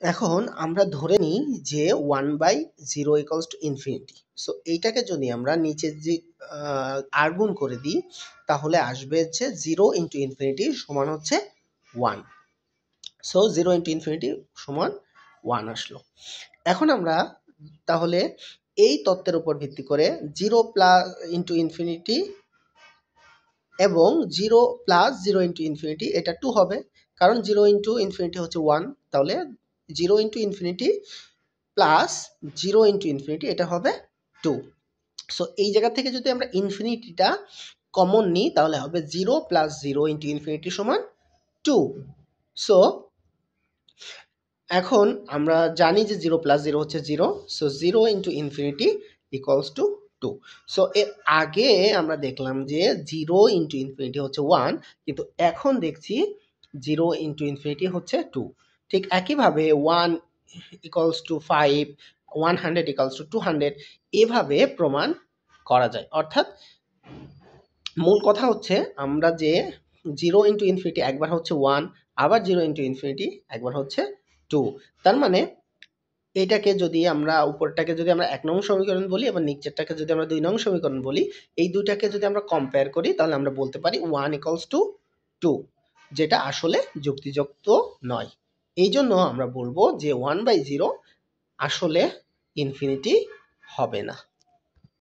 এখন আমরা ধরে নিই যে 1/0 ইকুয়ালস টু ইনফিনিটি। সো এইটাকে যদি আমরা নিচের যে আর গুণ করে দিই তাহলে আসবে হচ্ছে 0 ইন্টু ইনফিনিটি সমান হচ্ছে 1। সো 0 ইন্টু ইনফিনিটি সমান 1 আসলো। এখন আমরা তাহলে এই তত্ত্বের উপর ভিত্তি করে 0 প্লাস ইন্টু ইনফিনিটি এবং 0 প্লাস 0 ইন্টু ইনফিনিটি এটা 2 হবে, কারণ 0 ইন্টু ইনফিনিটি হচ্ছে 1। তাহলে 0 into infinity plus 0 into infinity এটা হবে 2। সো এই জায়গা থেকে যদি আমরা ইনফিনিটিটা কমন নিই তাহলে হবে 0 প্লাস 0 ইন্টু ইনফিনিটি সমান 2। সো এখন আমরা জানি যে 0 প্লাস 0 হচ্ছে 0। So 0 into infinity equals to 2। So এর আগে আমরা দেখলাম যে 0 ইন্টু ইনফিনিটি হচ্ছে 1, কিন্তু এখন দেখছি 0 ইন্টু ইনফিনিটি হচ্ছে 2। ঠিক একইভাবে 1 ইকুয়ালস টু 5, 100 ইকুয়ালস টু 200 এভাবে প্রমাণ করা যায়। অর্থাৎ মূল কথা হচ্ছে আমরা যে 0 ইন্টু ইনফিনিটি একবার হচ্ছে 1, আবার 0 ইন্টু ইনফিনিটি একবার হচ্ছে 2। তার মানে এটাকে যদি আমরা উপরটাকে যদি আমরা 1 নং সমীকরণ বলি এবং নিচেরটাকে যদি আমরা 2 নং সমীকরণ বলি, এই দুইটাকে যদি আমরা কম্পেয়ার করি তাহলে আমরা বলতে পারি 1 ইকুয়ালস টু 2, যেটা আসলে যুক্তিযুক্ত নয়। এই জন্য আমরা বলবো যে 1/0 আসলে ইনফিনিটি হবে না।